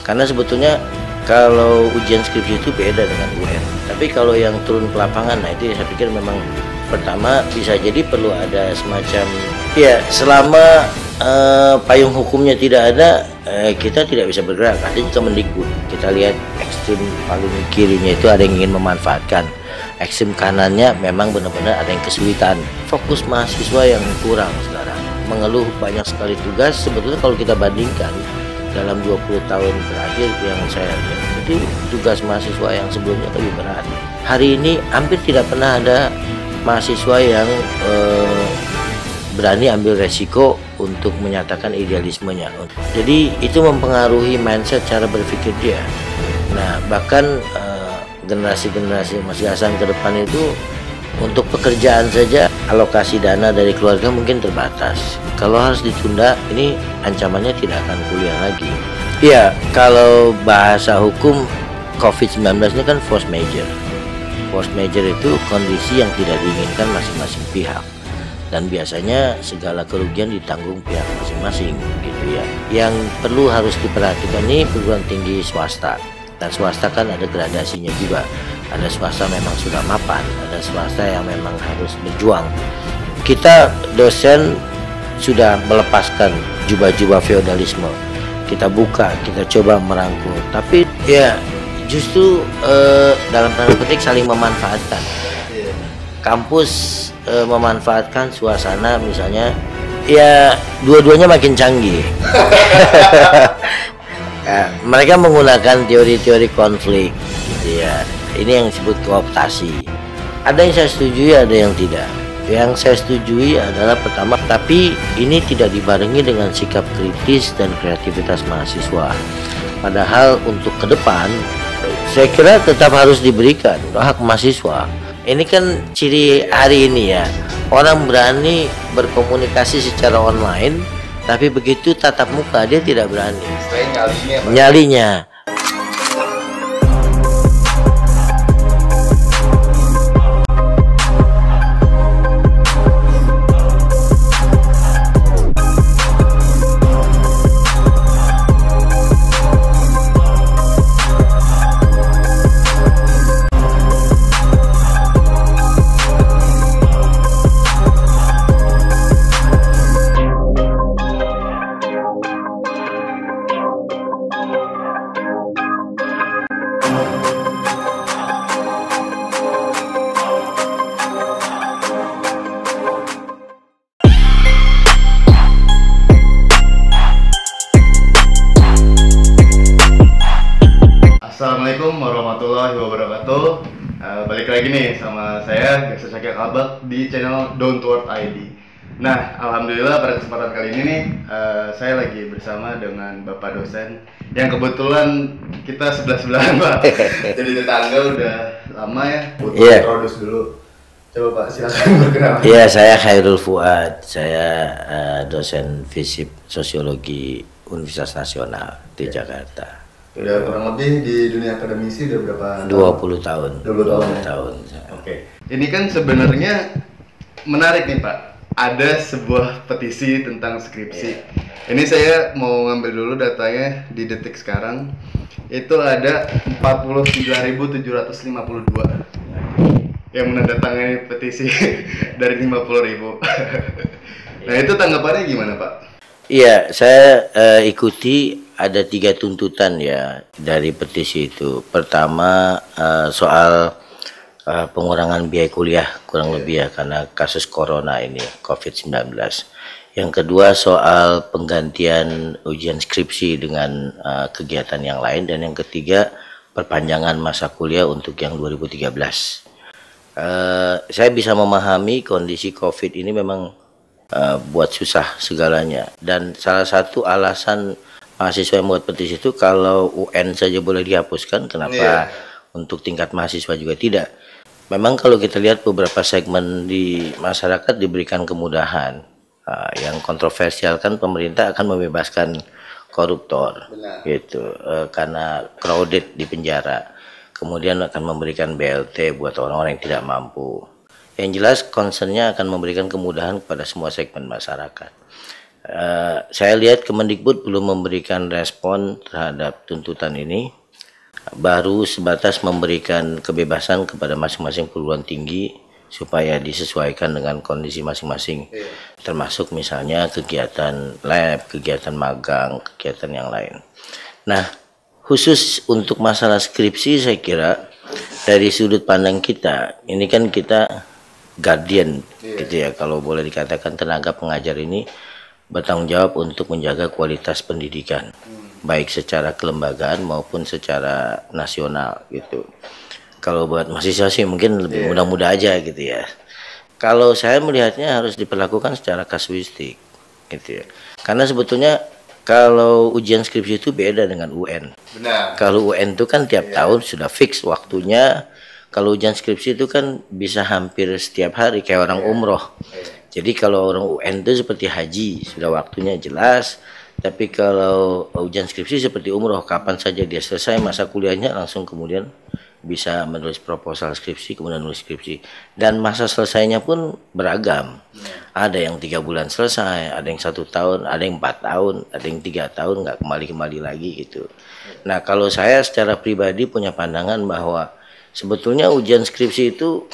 Karena sebetulnya kalau ujian skripsi itu beda dengan UN. Tapi kalau yang turun ke lapangan, nah itu saya pikir memang pertama bisa jadi perlu ada semacam ya selama payung hukumnya tidak ada, kita tidak bisa bergerak. Artinya Kemendikbud kita lihat ekstrem paling kirinya itu ada yang ingin memanfaatkan, ekstrem kanannya memang benar-benar ada yang kesulitan. Fokus mahasiswa yang kurang sekarang, mengeluh banyak sekali tugas. Sebetulnya kalau kita bandingkan dalam 20 tahun terakhir yang saya lihat itu tugas mahasiswa yang sebelumnya lebih berat. Hari ini hampir tidak pernah ada mahasiswa yang berani ambil resiko untuk menyatakan idealismenya. Jadi itu mempengaruhi mindset cara berpikir dia. Nah bahkan generasi-generasi Mas Gasan ke depan itu untuk pekerjaan saja alokasi dana dari keluarga mungkin terbatas. Kalau harus ditunda, ini ancamannya tidak akan kuliah lagi. Ya, kalau bahasa hukum COVID-19 ini kan force major. Force major itu kondisi yang tidak diinginkan masing-masing pihak. Dan biasanya segala kerugian ditanggung pihak masing-masing gitu ya. Yang perlu harus diperhatikan ini perguruan tinggi swasta. Dan swasta kan ada gradasinya juga. Ada swasta memang sudah mapan, ada swasta yang memang harus berjuang. Kita dosen sudah melepaskan jubah-jubah feodalisme. Kita buka, kita coba merangkul. Tapi ya justru dalam tanda petik saling memanfaatkan. Kampus memanfaatkan suasana misalnya, ya dua-duanya makin canggih. Ya, mereka menggunakan teori-teori konflik gitu ya. Ini yang disebut kooptasi. Ada yang saya setujui, ada yang tidak. Yang saya setujui adalah pertama, tapi ini tidak dibarengi dengan sikap kritis dan kreativitas mahasiswa. Padahal untuk ke depan, saya kira tetap harus diberikan hak mahasiswa. Ini kan ciri hari ini ya, orang berani berkomunikasi secara online, tapi begitu tatap muka dia tidak berani. Nyalinya. Assalamualaikum warahmatullahi wabarakatuh. Balik lagi nih sama saya Gaza Syakir Albak di channel Don't Worth ID. Nah, alhamdulillah pada kesempatan kali ini nih saya lagi bersama dengan Bapak dosen yang kebetulan kita sebelah-sebelahan Pak. Jadi tetangga udah lama ya. Butuh introduce dulu. Coba Pak, silakan berkenalan. Iya, saya Khairul Fuad. Saya dosen FISIP Sosiologi Universitas Nasional di Jakarta. Udah kurang lebih di dunia akademisi udah berapa 20 tahun. 20 tahun. Oke. Ini kan sebenarnya menarik nih Pak. Ada sebuah petisi tentang skripsi. Ini saya mau ngambil dulu datanya di detik sekarang. Itu ada 49.752 yang menandatangani petisi dari 50.000. Nah, itu tanggapannya gimana Pak? Iya, saya ikuti. Ada 3 tuntutan ya dari petisi itu. Pertama soal pengurangan biaya kuliah kurang lebih ya karena kasus corona ini COVID-19. Yang kedua soal penggantian ujian skripsi dengan kegiatan yang lain. Dan yang ketiga perpanjangan masa kuliah untuk yang 2013. Saya bisa memahami kondisi COVID ini memang buat susah segalanya. Dan salah satu alasan mahasiswa yang membuat petisi itu kalau UN saja boleh dihapuskan, kenapa untuk tingkat mahasiswa juga tidak? Memang kalau kita lihat beberapa segmen di masyarakat diberikan kemudahan. Yang kontroversial kan pemerintah akan membebaskan koruptor, gitu, karena crowded di penjara. Kemudian akan memberikan BLT buat orang-orang yang tidak mampu. Yang jelas concernnya akan memberikan kemudahan kepada semua segmen masyarakat. Saya lihat Kemendikbud belum memberikan respon terhadap tuntutan ini, baru sebatas memberikan kebebasan kepada masing-masing perguruan tinggi supaya disesuaikan dengan kondisi masing-masing, termasuk misalnya kegiatan lab, kegiatan magang, kegiatan yang lain. Nah, khusus untuk masalah skripsi saya kira dari sudut pandang kita, ini kan kita guardian gitu ya, kalau boleh dikatakan tenaga pengajar ini bertanggung jawab untuk menjaga kualitas pendidikan, baik secara kelembagaan maupun secara nasional gitu. Kalau buat mahasiswa sih mungkin lebih mudah-mudah aja gitu ya. Kalau saya melihatnya harus diperlakukan secara kasuistik gitu ya. Karena sebetulnya kalau ujian skripsi itu beda dengan UN. Benar. Kalau UN itu kan tiap tahun sudah fix waktunya. Kalau ujian skripsi itu kan bisa hampir setiap hari kayak orang umroh. Jadi kalau orang UN itu seperti haji, sudah waktunya jelas. Tapi kalau ujian skripsi seperti umroh, kapan saja dia selesai masa kuliahnya langsung kemudian bisa menulis proposal skripsi, kemudian menulis skripsi. Dan masa selesainya pun beragam. Ada yang 3 bulan selesai, ada yang 1 tahun, ada yang 4 tahun, ada yang 3 tahun nggak kembali lagi gitu. Nah kalau saya secara pribadi punya pandangan bahwa sebetulnya ujian skripsi itu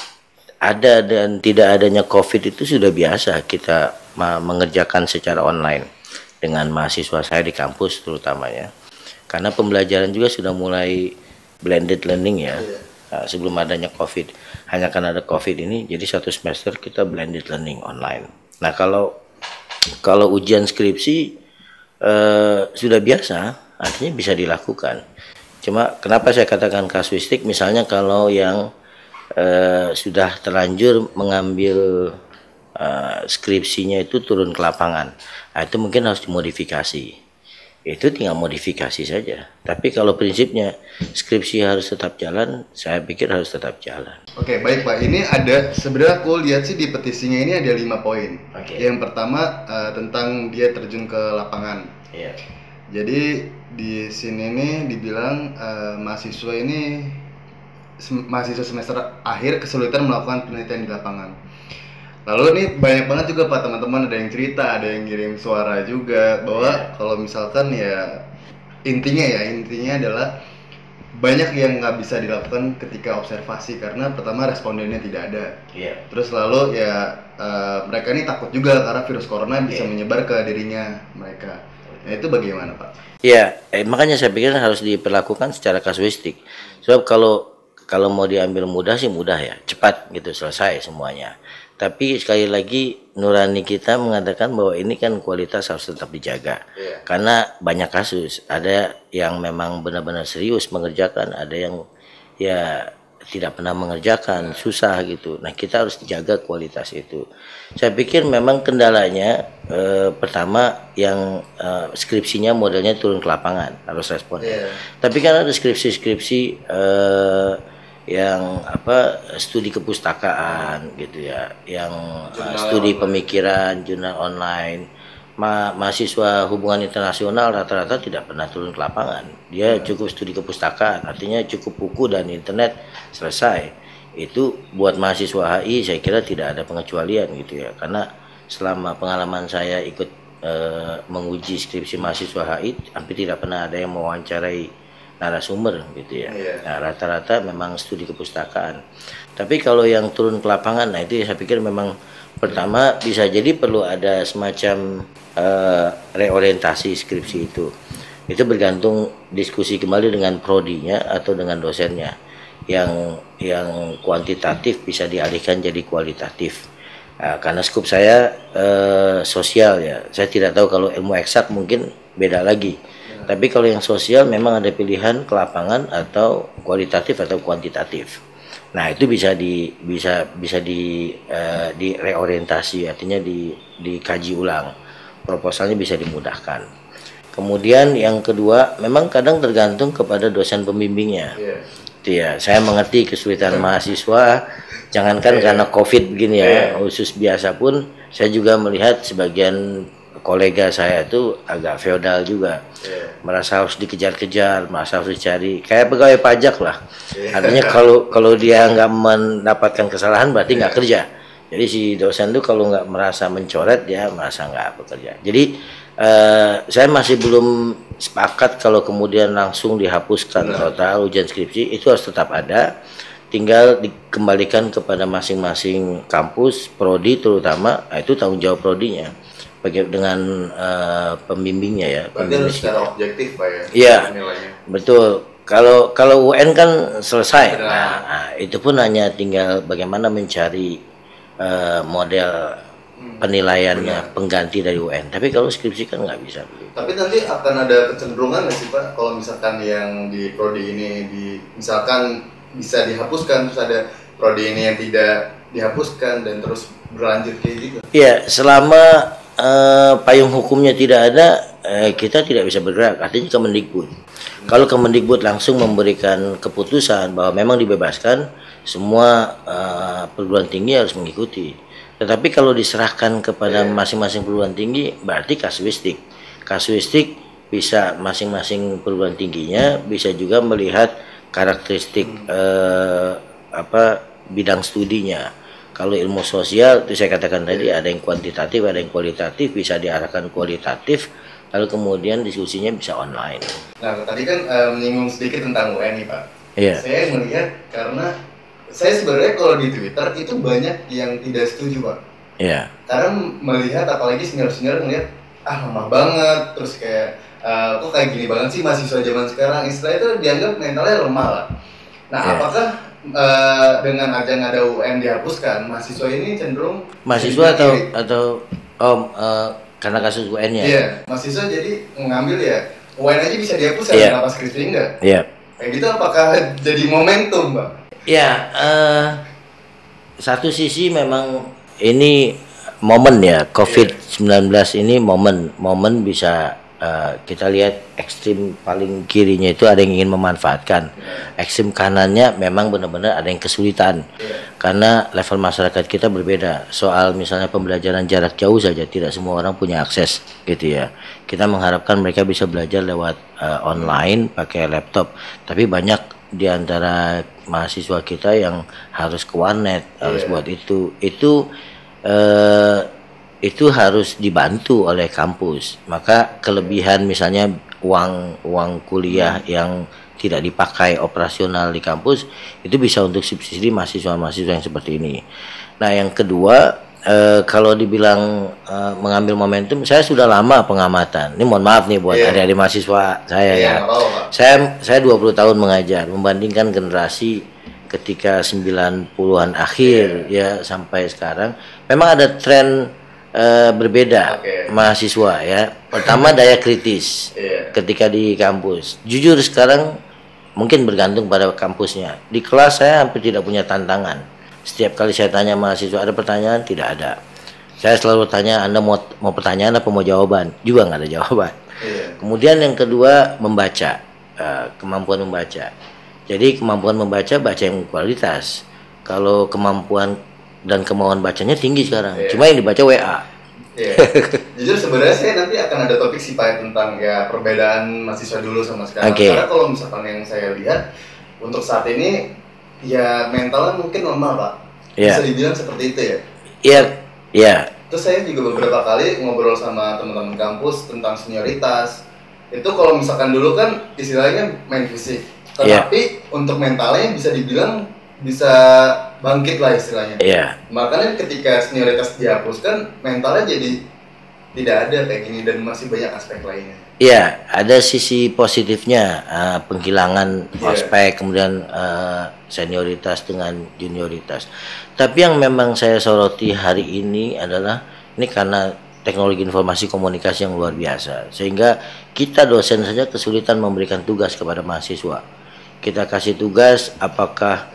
ada dan tidak adanya COVID itu sudah biasa kita mengerjakan secara online dengan mahasiswa saya di kampus terutamanya. Karena pembelajaran juga sudah mulai blended learning ya. Nah, sebelum adanya COVID, hanya karena ada COVID ini jadi 1 semester kita blended learning online. Nah kalau ujian skripsi sudah biasa, artinya bisa dilakukan. Cuma kenapa saya katakan kasuistik, misalnya kalau yang sudah terlanjur mengambil skripsinya itu turun ke lapangan, nah, itu mungkin harus dimodifikasi. Itu tinggal modifikasi saja. Tapi kalau prinsipnya skripsi harus tetap jalan, saya pikir harus tetap jalan. Oke, baik Pak. Ini ada, sebenarnya aku lihat sih di petisinya ini ada 5 poin. Yang pertama tentang dia terjun ke lapangan. Jadi di sini nih dibilang mahasiswa semester akhir kesulitan melakukan penelitian di lapangan. Lalu nih banyak banget juga Pak teman-teman, ada yang cerita, ada yang ngirim suara juga bahwa kalau misalkan ya intinya adalah banyak yang nggak bisa dilakukan ketika observasi karena pertama respondennya tidak ada. Terus lalu ya mereka ini takut juga karena virus corona bisa menyebar ke dirinya mereka. Nah itu bagaimana Pak? Ya, makanya saya pikir harus diperlakukan secara kasuistik. Sebab kalau mau diambil mudah sih mudah ya, cepat gitu selesai semuanya. Tapi sekali lagi nurani kita mengatakan bahwa ini kan kualitas harus tetap dijaga. Karena banyak kasus, ada yang memang benar-benar serius mengerjakan, ada yang ya tidak pernah mengerjakan, susah gitu. Nah kita harus dijaga kualitas itu. Saya pikir memang kendalanya pertama yang skripsinya modelnya turun ke lapangan, harus respon. Tapi kan ada skripsi-skripsi yang studi kepustakaan gitu ya, yang studi pemikiran, jurnal online. Mahasiswa hubungan internasional rata-rata tidak pernah turun ke lapangan. Dia cukup studi kepustakaan, artinya cukup buku dan internet, selesai. Itu buat mahasiswa HI saya kira tidak ada pengecualian gitu ya, karena selama pengalaman saya ikut menguji skripsi mahasiswa HI hampir tidak pernah ada yang mewawancarai narasumber gitu ya. Nah, rata-rata memang studi kepustakaan. Tapi kalau yang turun ke lapangan, nah itu saya pikir memang pertama bisa jadi perlu ada semacam reorientasi skripsi itu. Itu bergantung diskusi kembali dengan prodinya atau dengan dosennya. Yang kuantitatif bisa dialihkan jadi kualitatif. Nah, karena skup saya sosial ya. Saya tidak tahu kalau ilmu eksak mungkin beda lagi. Tapi kalau yang sosial memang ada pilihan ke lapangan atau kualitatif atau kuantitatif. Nah itu bisa direorientasi, artinya dikaji ulang, proposalnya bisa dimudahkan. Kemudian yang kedua, memang kadang tergantung kepada dosen pembimbingnya. Ya, saya mengerti kesulitan mahasiswa, jangankan karena COVID begini ya, khusus biasa pun saya juga melihat sebagian kolega saya itu agak feodal juga, merasa harus dikejar-kejar, merasa harus dicari, kayak pegawai pajak lah. Artinya kalau dia nggak mendapatkan kesalahan berarti nggak kerja. Jadi si dosen tuh kalau nggak merasa mencoret, dia merasa nggak bekerja. Jadi saya masih belum sepakat kalau kemudian langsung dihapuskan total ujian skripsi. Itu harus tetap ada, tinggal dikembalikan kepada masing-masing kampus, prodi terutama. Nah, itu tanggung jawab prodinya dengan pembimbingnya ya. Berarti harus secara objektif Pak ya? Iya, betul. Kalau UN kan selesai. Nah, itu pun hanya tinggal bagaimana mencari model penilaiannya pengganti dari UN. Tapi kalau skripsi kan nggak bisa. Tapi nanti akan ada kecenderungan nggak sih Pak, kalau misalkan yang di prodi ini misalkan bisa dihapuskan, terus ada prodi ini yang tidak dihapuskan dan terus berlanjut kayak gitu? Iya, selama payung hukumnya tidak ada, kita tidak bisa bergerak. Artinya Kemendikbud. Kalau Kemendikbud langsung memberikan keputusan bahwa memang dibebaskan, semua perguruan tinggi harus mengikuti. Tetapi kalau diserahkan kepada masing-masing perguruan tinggi, berarti kasuistik. Kasuistik bisa masing-masing perguruan tingginya bisa juga melihat karakteristik bidang studinya. Kalau ilmu sosial, itu saya katakan tadi, ada yang kuantitatif, ada yang kualitatif, bisa diarahkan kualitatif, lalu kemudian diskusinya bisa online. Nah, tadi kan menyinggung sedikit tentang UN nih Pak. Iya. Saya melihat karena saya sebenarnya kalau di Twitter itu banyak yang tidak setuju Pak. Iya. Karena melihat apalagi senior-senior ngelihat lama banget, terus kayak kok kayak gini banget sih mahasiswa zaman sekarang, istilah itu dianggap mentalnya lemah lah. Nah, apakah dengan ada UN dihapuskan, mahasiswa ini cenderung mahasiswa atau karena kasus UN-nya? Iya, mahasiswa jadi mengambil ya UN aja bisa dihapuskan, kenapa skripsi enggak? Iya. Kayak gitu apakah jadi momentum, Mbak? Ya, satu sisi memang ini momen ya, COVID-19 ini momen bisa kita lihat ekstrim paling kirinya itu ada yang ingin memanfaatkan, ekstrim kanannya memang benar-benar ada yang kesulitan karena level masyarakat kita berbeda. Soal misalnya pembelajaran jarak jauh saja tidak semua orang punya akses gitu ya. Kita mengharapkan mereka bisa belajar lewat online pakai laptop, tapi banyak di antara mahasiswa kita yang harus ke warnet, harus buat itu harus dibantu oleh kampus. Maka kelebihan misalnya uang kuliah yang tidak dipakai operasional di kampus itu bisa untuk subsidi mahasiswa-mahasiswa yang seperti ini. Nah, yang kedua, kalau dibilang mengambil momentum, saya sudah lama pengamatan. Ini mohon maaf nih buat adik-adik mahasiswa saya ya. Saya 20 tahun mengajar, membandingkan generasi ketika 90-an akhir ya sampai sekarang, memang ada tren berbeda mahasiswa ya. Pertama daya kritis ketika di kampus. Jujur sekarang mungkin bergantung pada kampusnya. Di kelas saya hampir tidak punya tantangan. Setiap kali saya tanya mahasiswa ada pertanyaan, tidak ada. Saya selalu tanya, Anda mau pertanyaan apa mau jawaban? Juga nggak ada jawaban. Kemudian yang kedua membaca, kemampuan membaca. Jadi kemampuan membaca yang kualitas. Kalau kemampuan dan kemauan bacanya tinggi sekarang. Cuma yang dibaca WA. Jujur sebenarnya saya nanti akan ada topik sih Pak tentang ya perbedaan mahasiswa dulu sama sekarang. Karena kalau misalkan yang saya lihat untuk saat ini ya mentalnya mungkin lemah Pak. Bisa dibilang seperti itu ya. Iya. Terus saya juga beberapa kali ngobrol sama teman-teman kampus tentang senioritas. Itu kalau misalkan dulu kan istilahnya main fisik. Tetapi untuk mentalnya bisa dibilang bisa bangkit lah istilahnya. Makanya ketika senioritas dihapuskan, mentalnya jadi tidak ada kayak gini dan masih banyak aspek lainnya. Iya, ada sisi positifnya, penghilangan aspek, kemudian senioritas dengan junioritas. Tapi yang memang saya soroti hari ini adalah ini karena teknologi informasi komunikasi yang luar biasa, sehingga kita dosen saja kesulitan memberikan tugas kepada mahasiswa. Kita kasih tugas, apakah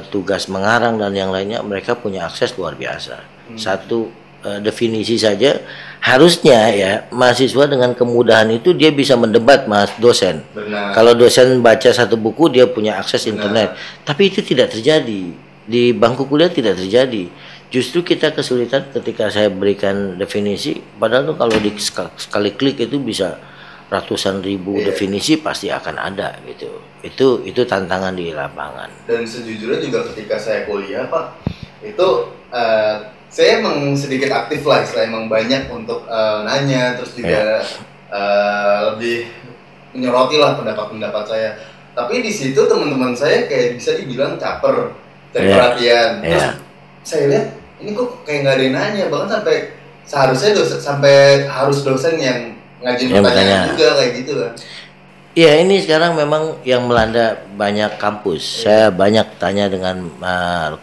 tugas mengarang dan yang lainnya, mereka punya akses luar biasa. Satu definisi saja harusnya ya mahasiswa dengan kemudahan itu dia bisa mendebat mas dosen. Kalau dosen baca satu buku dia punya akses internet. Tapi itu tidak terjadi di bangku kuliah, tidak terjadi. Justru kita kesulitan ketika saya berikan definisi, padahal tuh kalau di sekali klik itu bisa ratusan ribu definisi pasti akan ada gitu. Itu tantangan di lapangan. Dan sejujurnya juga ketika saya kuliah Pak, itu saya emang sedikit aktif lah, istilahnya emang banyak untuk nanya, terus juga lebih menyoroti lah pendapat-pendapat saya. Tapi di situ teman-teman saya kayak bisa dibilang caper, cari perhatian. Terus saya lihat ini kok kayak nggak ada yang nanya, bahkan seharusnya sampai harus dosen yang ngajin pertanyaan juga kayak gitu kan. Iya, ini sekarang memang yang melanda banyak kampus. Saya banyak tanya dengan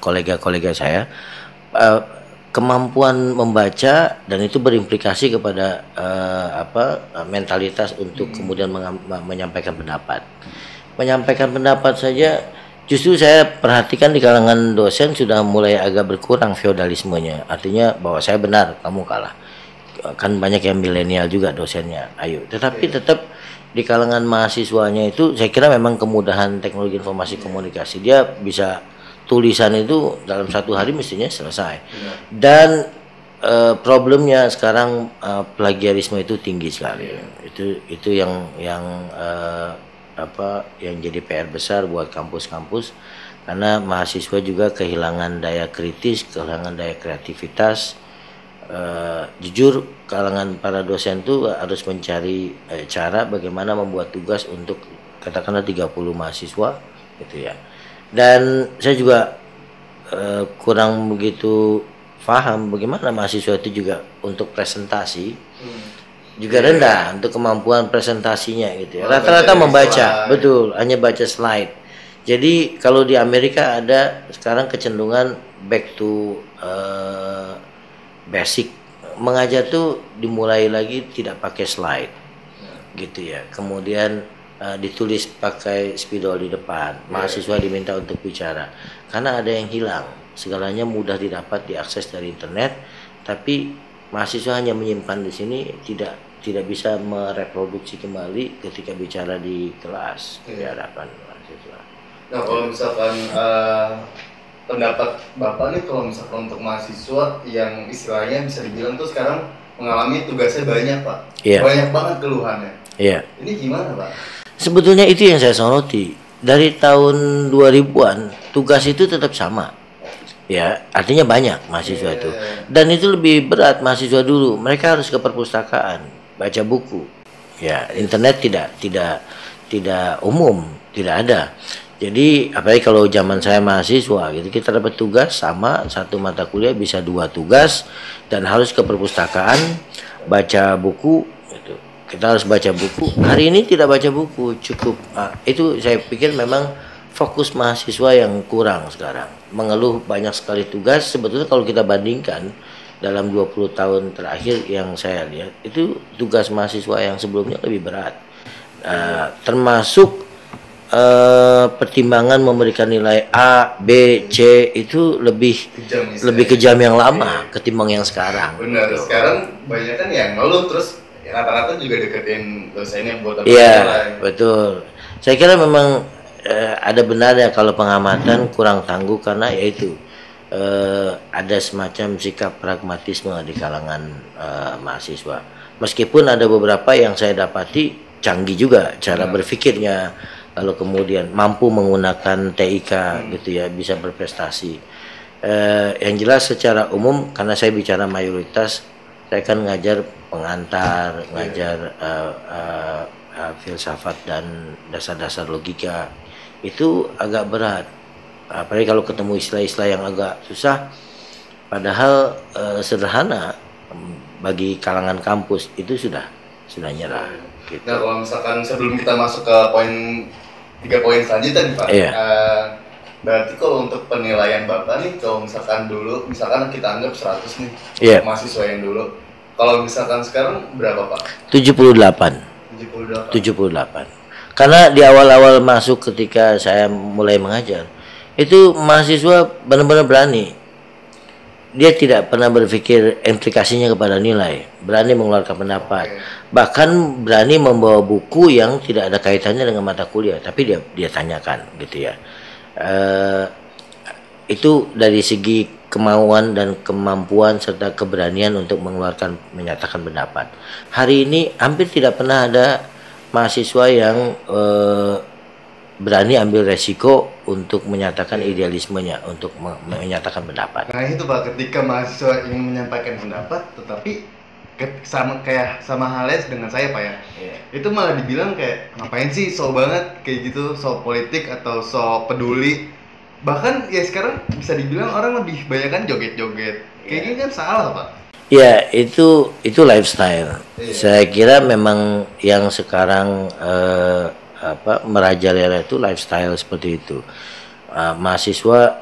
kolega-kolega saya, kemampuan membaca dan itu berimplikasi kepada mentalitas untuk kemudian menyampaikan pendapat. Menyampaikan pendapat saja, justru saya perhatikan di kalangan dosen sudah mulai agak berkurang feodalismenya. Artinya bahwa saya benar, kamu kalah. Kan banyak yang milenial juga dosennya. Ayo, tetapi tetap di kalangan mahasiswanya itu saya kira memang kemudahan teknologi informasi komunikasi, dia bisa tulisan itu dalam 1 hari mestinya selesai. Dan problemnya sekarang plagiarisme itu tinggi sekali. Itu yang jadi PR besar buat kampus-kampus, karena mahasiswa juga kehilangan daya kritis, kehilangan daya kreativitas. Jujur kalangan para dosen itu harus mencari cara bagaimana membuat tugas untuk katakanlah 30 mahasiswa gitu ya. Dan saya juga kurang begitu paham bagaimana mahasiswa itu juga untuk presentasi juga rendah, untuk kemampuan presentasinya gitu ya. Rata-rata membaca, betul, hanya baca slide. Jadi kalau di Amerika ada sekarang kecenderungan back to basic, mengajar tuh dimulai lagi tidak pakai slide gitu ya, kemudian ditulis pakai spidol di depan, mahasiswa diminta untuk bicara karena ada yang hilang, segalanya mudah didapat, diakses dari internet, tapi mahasiswa hanya menyimpan di sini, tidak bisa mereproduksi kembali ketika bicara di kelas di hadapan mahasiswa. Nah kalau misalkan pendapat Bapak nih, kalau misalkan untuk mahasiswa yang istilahnya bisa dibilang tuh sekarang mengalami tugasnya banyak Pak, banyak banget keluhannya. Ini gimana Pak? Sebetulnya itu yang saya soroti. Dari tahun 2000-an tugas itu tetap sama. Ya, artinya banyak mahasiswa itu. Dan itu lebih berat mahasiswa dulu. Mereka harus ke perpustakaan, baca buku. Ya, internet tidak umum, tidak ada. Jadi apalagi kalau zaman saya mahasiswa gitu, kita dapat tugas sama, 1 mata kuliah bisa 2 tugas dan harus ke perpustakaan baca buku gitu. Kita harus baca buku. Hari ini tidak baca buku, cukup itu saya pikir memang fokus mahasiswa yang kurang sekarang. Mengeluh banyak sekali tugas. Sebetulnya kalau kita bandingkan dalam 20 tahun terakhir yang saya lihat, itu tugas mahasiswa yang sebelumnya lebih berat. Termasuk pertimbangan memberikan nilai A, B, C itu lebih kejam yang lama ketimbang yang sekarang. Benar, gitu. Sekarang banyak kan yang ngeluh, terus rata-rata juga deketin dosennya buat apa? Iya, betul. Saya kira memang ada benarnya kalau pengamatan kurang tangguh, karena yaitu ada semacam sikap pragmatisme di kalangan mahasiswa. Meskipun ada beberapa yang saya dapati canggih juga cara berpikirnya, kalau kemudian mampu menggunakan TIK gitu ya, bisa berprestasi. Yang jelas secara umum, karena saya bicara mayoritas, saya kan ngajar pengantar, ngajar filsafat dan dasar-dasar logika, itu agak berat. Apalagi kalau ketemu istilah-istilah yang agak susah, padahal sederhana bagi kalangan kampus itu sudah nyerah. Gitu. Nah kalau misalkan sebelum kita masuk ke 3 poin selanjutnya nih Pak, berarti kalau untuk penilaian Bapak nih, kalau misalkan dulu, misalkan kita anggap 100 nih mahasiswa yang dulu, kalau misalkan sekarang berapa Pak? 78. Karena di awal-awal masuk ketika saya mulai mengajar, itu mahasiswa benar-benar berani. Dia tidak pernah berpikir implikasinya kepada nilai, berani mengeluarkan pendapat, bahkan berani membawa buku yang tidak ada kaitannya dengan mata kuliah, tapi dia tanyakan gitu ya. Itu dari segi kemauan dan kemampuan serta keberanian untuk menyatakan pendapat. Hari ini hampir tidak pernah ada mahasiswa yang berani ambil resiko untuk menyatakan idealismenya, untuk menyatakan pendapat. Nah itu Pak, ketika mahasiswa ingin menyampaikan pendapat, tetapi sama halnya dengan saya Pak ya, itu malah dibilang kayak ngapain sih so banget kayak gitu, so politik atau so peduli. Bahkan ya sekarang bisa dibilang orang lebih banyak joget-joget. Kayak gini kan salah Pak. Ya itu lifestyle. Saya kira memang yang sekarang merajalela itu lifestyle seperti itu. Mahasiswa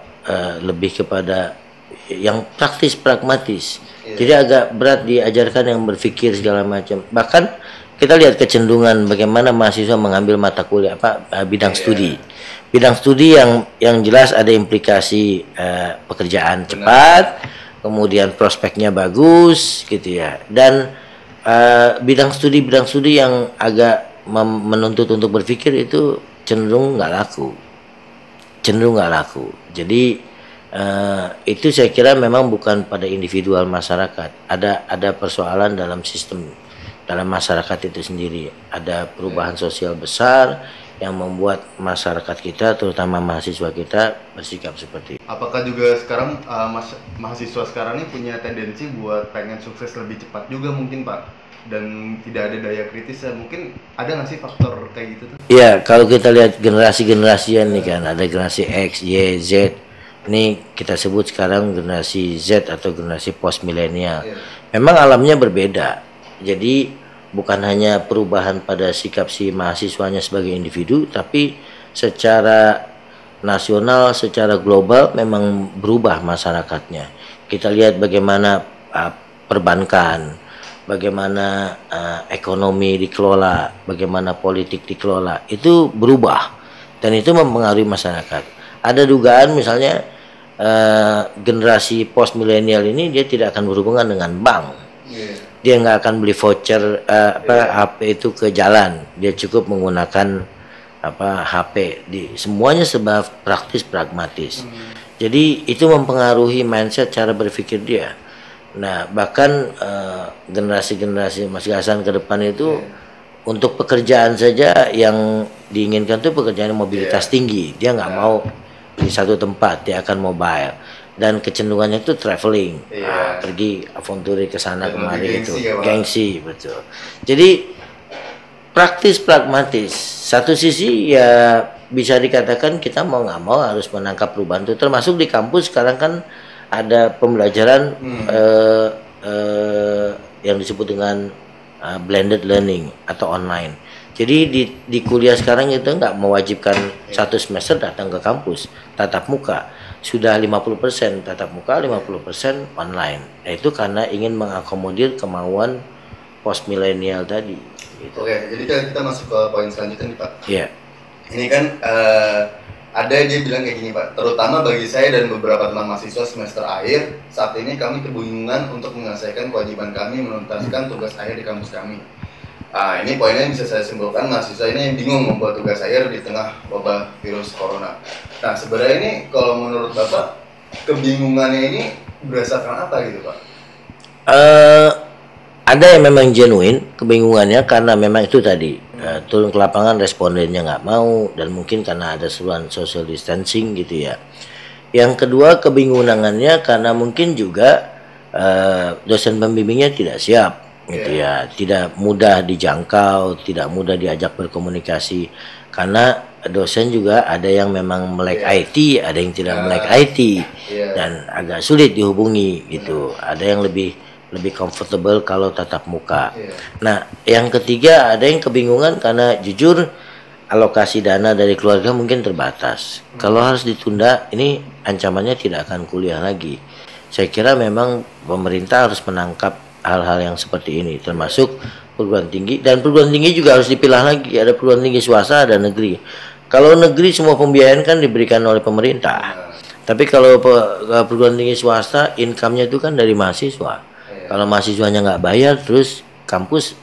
lebih kepada yang praktis pragmatis. Jadi agak berat diajarkan yang berpikir segala macam. Bahkan kita lihat kecenderungan bagaimana mahasiswa mengambil mata kuliah bidang studi. Bidang studi yang jelas ada implikasi pekerjaan cepat, kemudian prospeknya bagus gitu ya. Dan bidang studi yang agak menuntut untuk berpikir itu cenderung nggak laku. Jadi itu saya kira memang bukan pada individual masyarakat. Ada persoalan dalam sistem, dalam masyarakat itu sendiri. Ada perubahan sosial besar yang membuat masyarakat kita, terutama mahasiswa kita, bersikap seperti itu. Apakah juga sekarang mahasiswa sekarang ini punya tendensi buat pengen sukses lebih cepat juga mungkin Pak? Dan tidak ada daya kritis ya, mungkin ada nggak sih faktor kayak gitu tuh? Iya, kalau kita lihat generasi-generasian nih kan, ada generasi X, Y, Z. Ini kita sebut sekarang generasi Z atau generasi post milenial. Memang alamnya berbeda. Jadi bukan hanya perubahan pada sikap si mahasiswanya sebagai individu, tapi secara nasional, secara global memang berubah masyarakatnya. Kita lihat bagaimana perbankan, bagaimana ekonomi dikelola, bagaimana politik dikelola, itu berubah dan itu mempengaruhi masyarakat. Ada dugaan misalnya generasi post milenial ini dia tidak akan berhubungan dengan bank. Dia nggak akan beli voucher HP itu ke jalan. Dia cukup menggunakan HP. Semuanya sebab praktis pragmatis. Jadi itu mempengaruhi mindset cara berpikir dia. Nah bahkan generasi Mas Gasan ke depan itu untuk pekerjaan saja yang diinginkan tuh pekerjaan mobilitas tinggi. Dia nggak mau di satu tempat, dia akan mobile dan kecenderungannya itu traveling, pergi aventure ke sana kemari itu, gengsi betul. Jadi praktis pragmatis. Satu sisi ya bisa dikatakan kita mau nggak mau harus menangkap perubahan itu, termasuk di kampus sekarang kan ada pembelajaran yang disebut dengan blended learning atau online. Jadi di kuliah sekarang itu nggak mewajibkan satu semester datang ke kampus tatap muka. Sudah 50% tatap muka, 50% online. Nah, itu karena ingin mengakomodir kemauan post milenial tadi. Gitu. Oke, jadi kita masuk ke poin selanjutnya nih Pak. Iya. Ini kan ada dia bilang kayak gini Pak, terutama bagi saya dan beberapa teman mahasiswa semester akhir, saat ini kami kebingungan untuk menyelesaikan kewajiban kami menuntaskan tugas akhir di kampus kami. Ini poinnya bisa saya simpulkan, mahasiswa ini bingung membuat tugas akhir di tengah wabah virus corona. Nah sebenarnya ini kalau menurut Bapak, kebingungannya ini berdasarkan apa gitu Pak? Ada yang memang genuine kebingungannya karena memang itu tadi turun ke lapangan respondennya nggak mau dan mungkin karena ada seruan social distancing gitu ya. Yang kedua kebingungannya karena mungkin juga dosen pembimbingnya tidak siap gitu ya, tidak mudah dijangkau, tidak mudah diajak berkomunikasi karena dosen juga ada yang memang melek IT, ada yang tidak melek IT dan agak sulit dihubungi gitu. Ada yang lebih comfortable kalau tatap muka. Nah, yang ketiga ada yang kebingungan karena jujur alokasi dana dari keluarga mungkin terbatas. Kalau harus ditunda, ini ancamannya tidak akan kuliah lagi. Saya kira memang pemerintah harus menangkap hal-hal yang seperti ini, termasuk perguruan tinggi, dan perguruan tinggi juga harus dipilah lagi. Ada perguruan tinggi swasta, ada negeri. Kalau negeri semua pembiayaan kan diberikan oleh pemerintah. Tapi kalau perguruan tinggi swasta, income-nya itu kan dari mahasiswa. Kalau mahasiswanya nggak bayar, terus kampus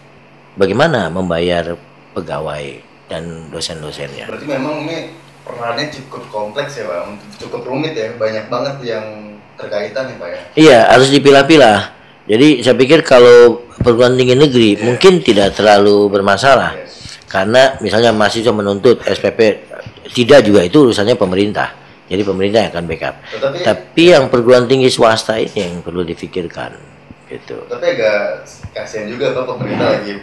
bagaimana membayar pegawai dan dosen-dosennya? Berarti memang ini perannya cukup kompleks ya Pak, cukup rumit ya, banyak banget yang terkaitan ya Pak ya? Iya, harus dipilah-pilah. Jadi saya pikir kalau perguruan tinggi negeri mungkin tidak terlalu bermasalah. Karena misalnya mahasiswa menuntut SPP tidak juga, itu urusannya pemerintah. Jadi pemerintah yang akan backup. Tapi yang perguruan tinggi swasta ini yang perlu difikirkan gitu. Tapi agak kasihan juga Pak, pemerintah lagi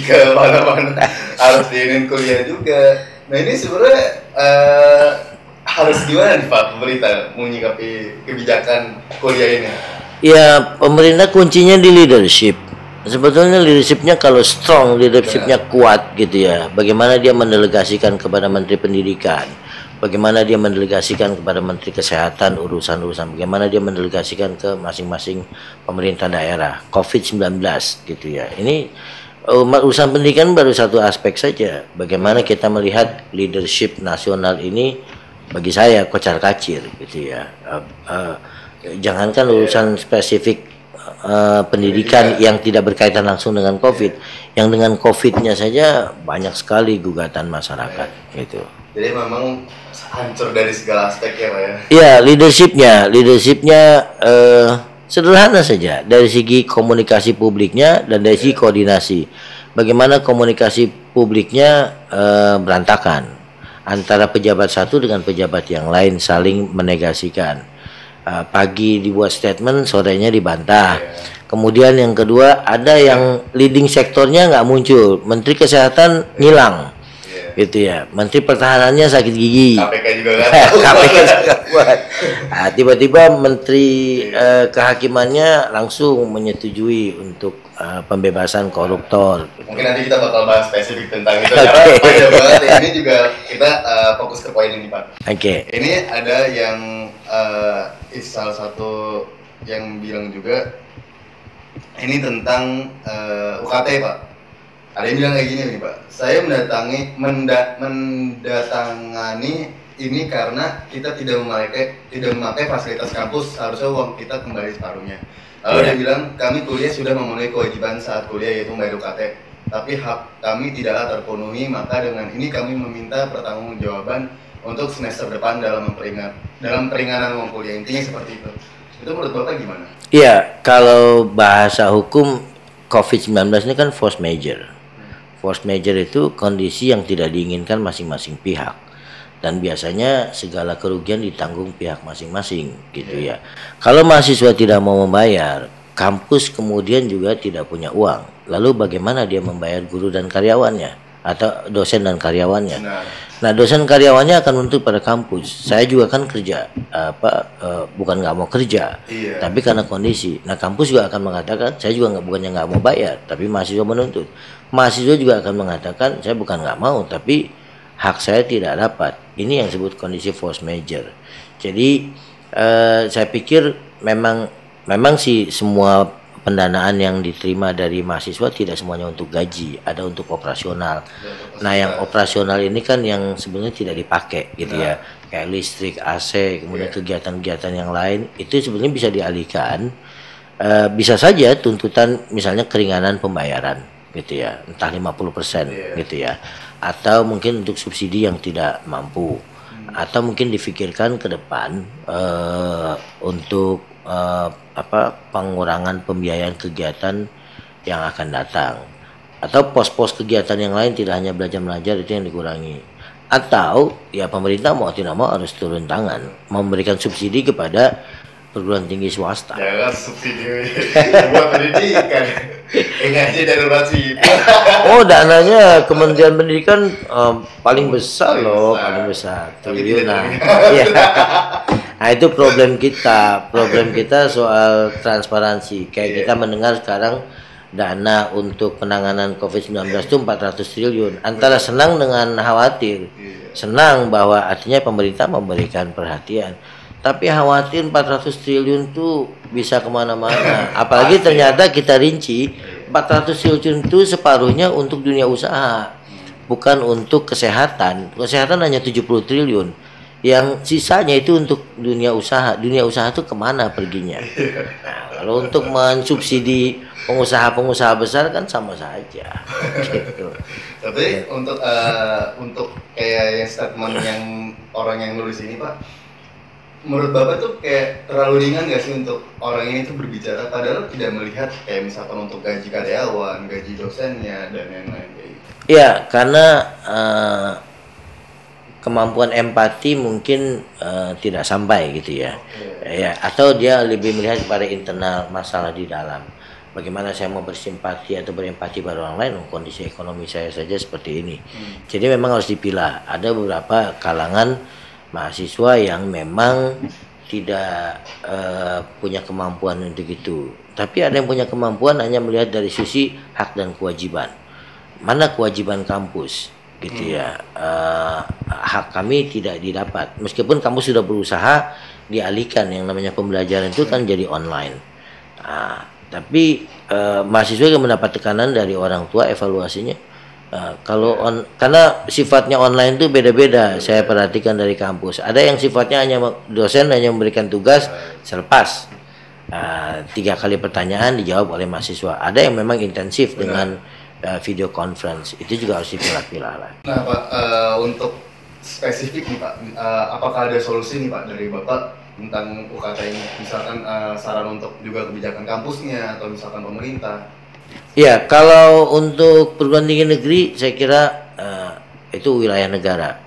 ke mana-mana harus diinin kuliah juga. Nah ini sebenarnya harus gimana nih Pak pemerintah menyikapi kebijakan kuliah ini? Ya, pemerintah kuncinya di leadership. Sebetulnya leadershipnya kalau strong, leadershipnya kuat gitu ya. Bagaimana dia mendelegasikan kepada Menteri Pendidikan, bagaimana dia mendelegasikan kepada Menteri Kesehatan urusan-urusan, bagaimana dia mendelegasikan ke masing-masing pemerintah daerah. COVID-19 gitu ya. Ini urusan pendidikan baru satu aspek saja. Bagaimana kita melihat leadership nasional ini, bagi saya kocar-kacir gitu ya. Jangankan urusan spesifik pendidikan yang tidak berkaitan langsung dengan COVID, yang dengan COVID-nya saja banyak sekali gugatan masyarakat gitu. Jadi memang hancur dari segala aspek ya Pak ya? Iya, leadershipnya sederhana saja dari segi komunikasi publiknya dan dari segi koordinasi. Bagaimana komunikasi publiknya berantakan antara pejabat satu dengan pejabat yang lain, saling menegasikan. Pagi dibuat statement, sorenya dibantah. Kemudian yang kedua, ada yang leading sektornya nggak muncul, Menteri Kesehatan ngilang, gitu ya. Menteri Pertahanannya sakit gigi. KPK juga kan? KPK juga buat. Nah, tiba-tiba Menteri Kehakimannya langsung menyetujui untuk pembebasan koruptor. Mungkin nanti kita bakal bahas spesifik tentang itu. Karena panjang banget ya. Ini juga kita fokus ke poin ini Pak. Oke. Ini ada yang salah satu yang bilang juga ini tentang UKT Pak. Ada yang bilang kayak gini nih Pak. Saya mendatangani ini karena kita tidak memakai fasilitas kampus, harusnya uang kita kembali separuhnya. Lalu dia bilang, kami kuliah sudah memenuhi kewajiban saat kuliah yaitu membayar UKT, tapi hak kami tidaklah terpenuhi, maka dengan ini kami meminta pertanggungjawaban untuk semester depan dalam peringanan uang kuliah. Intinya seperti itu. Itu menurut Bapak gimana? Iya, kalau bahasa hukum COVID-19 ini kan force majeure. Force majeure itu kondisi yang tidak diinginkan masing-masing pihak. Dan biasanya segala kerugian ditanggung pihak masing-masing gitu ya. Kalau mahasiswa tidak mau membayar, kampus kemudian juga tidak punya uang. Lalu bagaimana dia membayar guru dan karyawannya atau dosen dan karyawannya? Nah, dosen karyawannya akan menuntut pada kampus. Saya juga kan kerja bukan nggak mau kerja, tapi karena kondisi. Nah, kampus juga akan mengatakan saya juga bukannya nggak mau bayar, tapi mahasiswa menuntut. Mahasiswa juga akan mengatakan saya bukan nggak mau, tapi hak saya tidak dapat. Ini yang disebut kondisi force majeure. Jadi saya pikir memang sih semua pendanaan yang diterima dari mahasiswa tidak semuanya untuk gaji, ada untuk operasional. Nah, yang operasional ini kan yang sebenarnya tidak dipakai gitu ya. Kayak listrik, AC, kemudian kegiatan-kegiatan yang lain itu sebenarnya bisa dialihkan. Bisa saja tuntutan misalnya keringanan pembayaran gitu ya, entah 50% gitu ya. Atau mungkin untuk subsidi yang tidak mampu, atau mungkin difikirkan ke depan untuk pengurangan pembiayaan kegiatan yang akan datang, atau pos-pos kegiatan yang lain tidak hanya belajar itu yang dikurangi, atau ya pemerintah mau tidak mau harus turun tangan memberikan subsidi kepada perguruan tinggi swasta. Jangan subsidi buat pendidikan. Ingatnya darurat sih. Oh, dananya Kementerian Pendidikan paling besar loh, paling besar triliunan. Iya. Nah, itu problem kita soal transparansi. Kayak kita mendengar sekarang dana untuk penanganan COVID-19 itu 400 triliun. Antara senang dengan khawatir. Senang bahwa artinya pemerintah memberikan perhatian. Tapi khawatir 400 triliun itu bisa kemana-mana. Apalagi ternyata kita rinci 400 triliun itu separuhnya untuk dunia usaha, bukan untuk kesehatan. Kesehatan hanya 70 triliun. Yang sisanya itu untuk dunia usaha. Dunia usaha itu kemana perginya? Nah, kalau untuk mensubsidi pengusaha-pengusaha besar kan sama saja. Gitu. Tapi untuk kayak yang statement yang orang yang nulis ini Pak, menurut Bapak tuh kayak terlalu ringan gak sih untuk orang ini tuh berbicara padahal tidak melihat kayak misalkan untuk gaji karyawan, gaji dosennya dan lain-lain kayak gitu. Iya, karena kemampuan empati mungkin tidak sampai gitu ya. Ya, atau dia lebih melihat pada internal masalah di dalam. Bagaimana saya mau bersimpati atau berempati pada orang lain, kondisi ekonomi saya saja seperti ini. Jadi memang harus dipilah. Ada beberapa kalangan mahasiswa yang memang tidak punya kemampuan untuk itu. Tapi ada yang punya kemampuan hanya melihat dari sisi hak dan kewajiban. Mana kewajiban kampus? Gitu ya, hak kami tidak didapat meskipun kamu sudah berusaha dialihkan yang namanya pembelajaran itu kan jadi online. Tapi mahasiswa yang mendapat tekanan dari orang tua evaluasinya karena sifatnya online itu beda-beda. Saya perhatikan dari kampus ada yang sifatnya dosen hanya memberikan tugas selepas 3 kali pertanyaan dijawab oleh mahasiswa. Ada yang memang intensif dengan video conference, itu juga harus dipilah-pilah lah. Nah Pak, untuk spesifik nih Pak, apakah ada solusi nih Pak dari Bapak tentang UKT ini? Misalkan saran untuk juga kebijakan kampusnya atau misalkan pemerintah? Ya, kalau untuk perguruan tinggi negeri saya kira itu wilayah negara.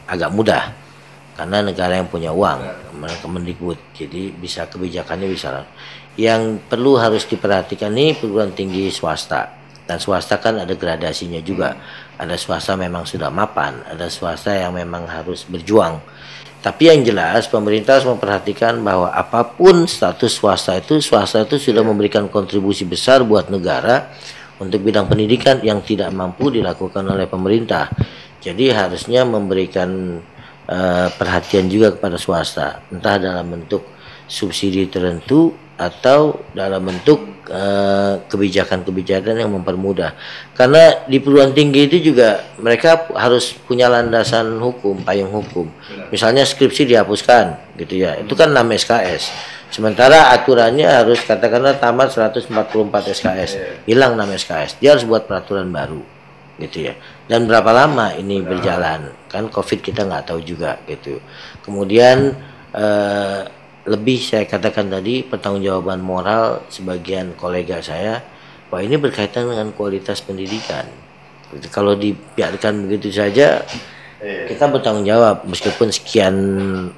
Agak mudah karena negara yang punya uang, Kemendikbud, jadi bisa kebijakannya bisa. Yang perlu harus diperhatikan nih perguruan tinggi swasta. Dan swasta kan ada gradasinya juga. Ada swasta memang sudah mapan, ada swasta yang memang harus berjuang. Tapi yang jelas pemerintah harus memperhatikan bahwa apapun status swasta itu sudah memberikan kontribusi besar buat negara untuk bidang pendidikan yang tidak mampu dilakukan oleh pemerintah. Jadi harusnya memberikan perhatian juga kepada swasta, entah dalam bentuk subsidi tertentu atau dalam bentuk kebijakan-kebijakan yang mempermudah. Karena di perguruan tinggi itu juga mereka harus punya landasan hukum, payung hukum. Misalnya skripsi dihapuskan gitu ya. Itu kan 6 SKS. Sementara aturannya harus katakanlah tamat 144 SKS. Hilang 6 SKS. Dia harus buat peraturan baru gitu ya. Dan berapa lama ini berjalan? Kan Covid kita nggak tahu juga gitu. Kemudian lebih saya katakan tadi pertanggungjawaban moral sebagian kolega saya bahwa ini berkaitan dengan kualitas pendidikan. Kalau dibiarkan begitu saja kita bertanggung jawab meskipun sekian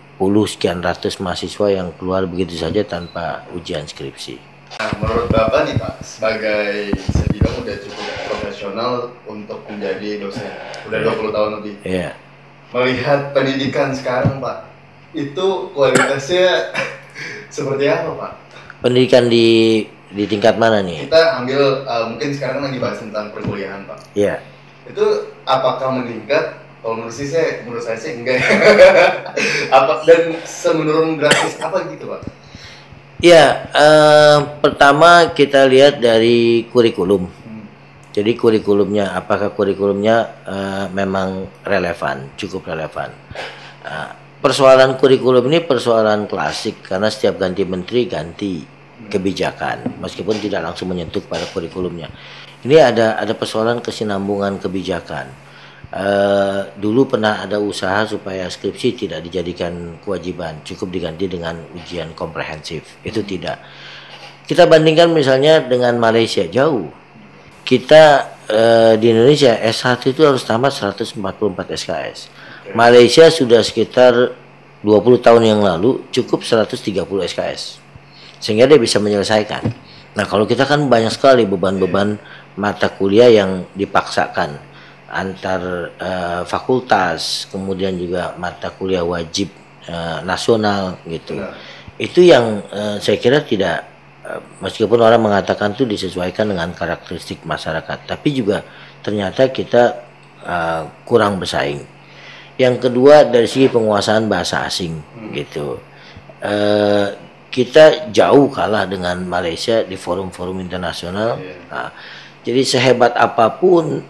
ratus mahasiswa yang keluar begitu saja tanpa ujian skripsi. Nah, menurut Bapak nih Pak, sebagai bisa bilang udah cukup profesional untuk menjadi dosen, udah 20 tahun lebih. Melihat pendidikan sekarang Pak, itu kualitasnya seperti apa Pak? Pendidikan di tingkat mana nih? Kita ambil mungkin sekarang lagi bahas tentang perkuliahan Pak. Iya. Itu apakah meningkat? Kalau menurut saya sih enggak. Dan semenurun drastis apa gitu Pak? Iya, pertama kita lihat dari kurikulum. Jadi kurikulumnya, apakah kurikulumnya memang relevan, cukup relevan. Persoalan kurikulum ini persoalan klasik karena setiap ganti menteri ganti kebijakan meskipun tidak langsung menyentuh pada kurikulumnya. Ini ada persoalan kesinambungan kebijakan. Dulu pernah ada usaha supaya skripsi tidak dijadikan kewajiban, cukup diganti dengan ujian komprehensif. Itu tidak. Kita bandingkan misalnya dengan Malaysia, jauh. Kita di Indonesia S1 itu harus tamat 144 SKS. Malaysia sudah sekitar 20 tahun yang lalu cukup 130 SKS sehingga dia bisa menyelesaikan. Nah kalau kita kan banyak sekali beban-beban mata kuliah yang dipaksakan antar fakultas, kemudian juga mata kuliah wajib nasional gitu. Itu yang saya kira tidak, meskipun orang mengatakan itu disesuaikan dengan karakteristik masyarakat, tapi juga ternyata kita kurang bersaing. Yang kedua dari segi penguasaan bahasa asing gitu, kita jauh kalah dengan Malaysia di forum-forum internasional. Nah, jadi sehebat apapun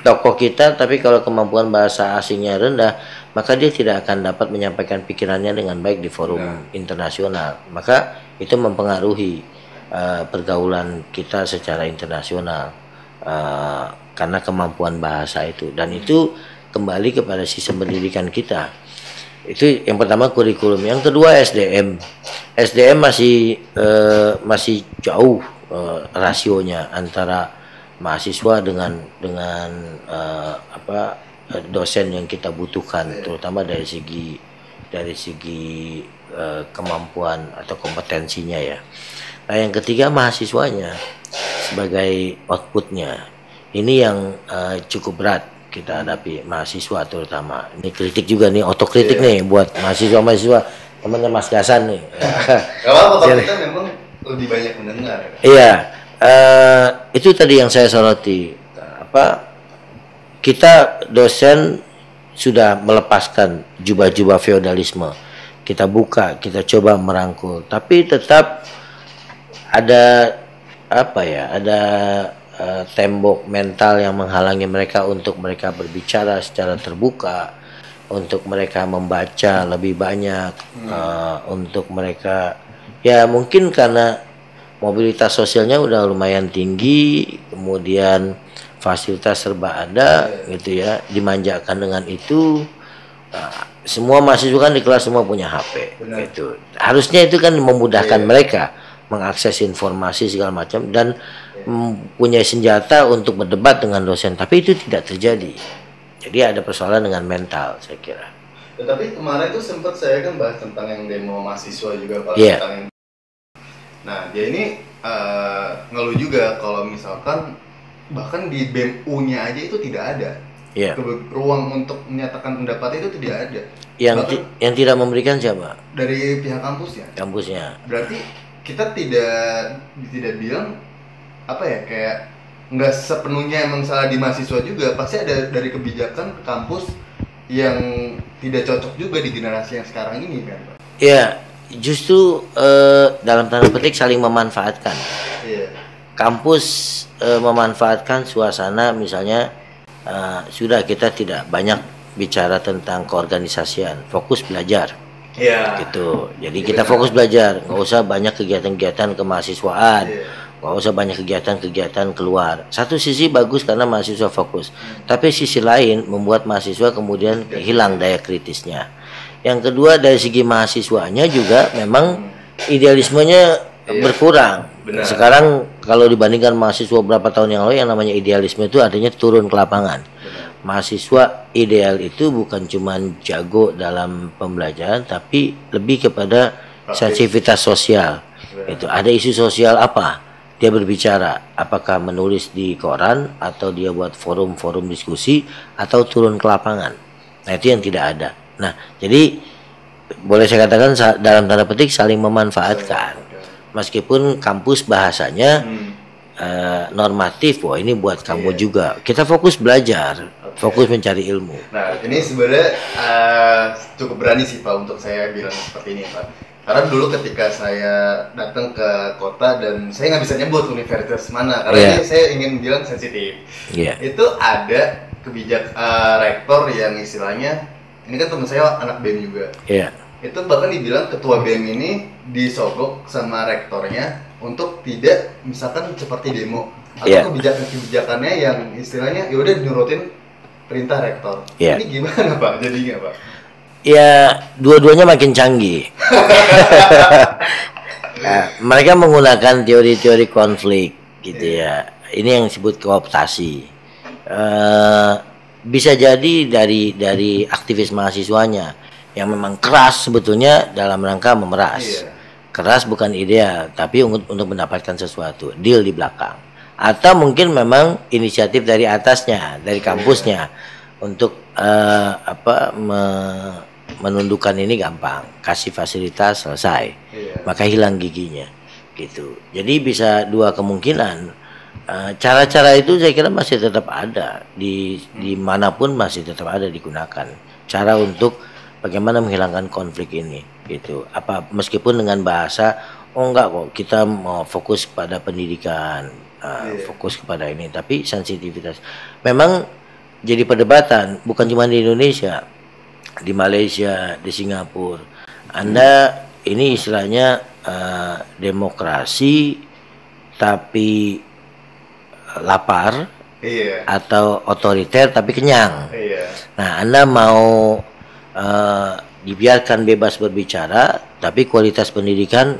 tokoh kita, tapi kalau kemampuan bahasa asingnya rendah, maka dia tidak akan dapat menyampaikan pikirannya dengan baik di forum internasional. Maka itu mempengaruhi pergaulan kita secara internasional karena kemampuan bahasa itu. Dan itu kembali kepada sistem pendidikan kita. Itu yang pertama kurikulum. Yang kedua SDM. SDM masih jauh rasionya antara mahasiswa dengan dosen yang kita butuhkan, terutama dari segi kemampuan atau kompetensinya ya. Nah, yang ketiga mahasiswanya sebagai outputnya. Ini yang cukup berat kita hadapi, mahasiswa terutama. Ini kritik juga nih, otokritik nih buat mahasiswa temannya Mas Gasan nih. Kalau kita memang lebih banyak mendengar. Iya, itu tadi yang saya soroti. Kita dosen sudah melepaskan jubah-jubah feodalisme. Kita buka, kita coba merangkul, tapi tetap ada tembok mental yang menghalangi mereka untuk mereka berbicara secara terbuka, untuk mereka membaca lebih banyak, untuk mereka ya mungkin karena mobilitas sosialnya udah lumayan tinggi, kemudian fasilitas serba ada gitu ya, dimanjakan dengan itu. Semua mahasiswa kan di kelas semua punya HP gitu. Harusnya itu kan memudahkan mereka mengakses informasi segala macam dan mempunyai senjata untuk berdebat dengan dosen, tapi itu tidak terjadi. Jadi ada persoalan dengan mental, saya kira. Tapi kemarin itu sempat saya kan bahas tentang yang demo mahasiswa juga, Pak. Tentang yang... Nah, dia ini ngeluh juga kalau misalkan bahkan di BEM-U-nya aja itu tidak ada. Ruang untuk menyatakan pendapat itu tidak ada. Yang tidak memberikan siapa? Dari pihak kampusnya. Berarti kita tidak bilang kayak nggak sepenuhnya emang salah di mahasiswa juga, pasti ada dari kebijakan kampus yang tidak cocok juga di generasi yang sekarang ini kan, Pak? Ya, justru dalam tanda petik saling memanfaatkan. Kampus memanfaatkan suasana, misalnya sudah kita tidak banyak bicara tentang keorganisasian, fokus belajar. Gitu. Jadi kita fokus belajar, nggak usah banyak kegiatan-kegiatan kemahasiswaan, nggak usah banyak kegiatan-kegiatan keluar. Satu sisi bagus karena mahasiswa fokus, tapi sisi lain membuat mahasiswa kemudian hilang daya kritisnya. Yang kedua, dari segi mahasiswanya juga memang idealismenya berkurang. Sekarang kalau dibandingkan mahasiswa beberapa tahun yang lalu, yang namanya idealisme itu artinya turun ke lapangan. Mahasiswa ideal itu bukan cuma jago dalam pembelajaran, tapi lebih kepada sensitivitas sosial. Itu ada isu sosial apa? Dia berbicara, apakah menulis di koran atau dia buat forum-forum diskusi atau turun ke lapangan. Nah, itu yang tidak ada. Nah, jadi boleh saya katakan dalam tanda petik saling memanfaatkan. Meskipun kampus bahasanya normatif, wah ini buat kamu juga. Kita fokus belajar, fokus mencari ilmu. Nah, ini sebenarnya cukup berani sih Pak untuk saya bilang seperti ini Pak. Karena dulu ketika saya datang ke kota dan saya nggak bisa nyebut universitas mana, karena ini saya ingin bilang sensitif. Itu ada rektor yang istilahnya, ini kan teman saya anak BEM juga. Itu bahkan dibilang ketua BEM ini disogok sama rektornya untuk tidak misalkan seperti demo atau kebijakan-kebijakannya yang istilahnya ya udah nurutin perintah rektor. Ini gimana Pak jadinya Pak? Ya, dua-duanya makin canggih. Mereka menggunakan teori-teori konflik gitu ya. Ini yang disebut kooptasi. Bisa jadi dari aktivis mahasiswanya yang memang keras sebetulnya dalam rangka memeras. Keras bukan ideal, tapi untuk mendapatkan sesuatu, deal di belakang. Atau mungkin memang inisiatif dari atasnya, dari kampusnya untuk menundukkan ini gampang, kasih fasilitas selesai, maka hilang giginya, gitu. Jadi bisa dua kemungkinan. Cara-cara itu saya kira masih tetap ada di manapun, masih tetap ada digunakan. Cara untuk bagaimana menghilangkan konflik ini, gitu. Meskipun dengan bahasa, enggak kok, kita mau fokus pada pendidikan, fokus kepada ini, tapi sensitivitas. Memang jadi perdebatan, bukan cuma di Indonesia. Di Malaysia, di Singapura, Anda ini istilahnya demokrasi tapi lapar, atau otoriter tapi kenyang. Nah, Anda mau dibiarkan bebas berbicara tapi kualitas pendidikan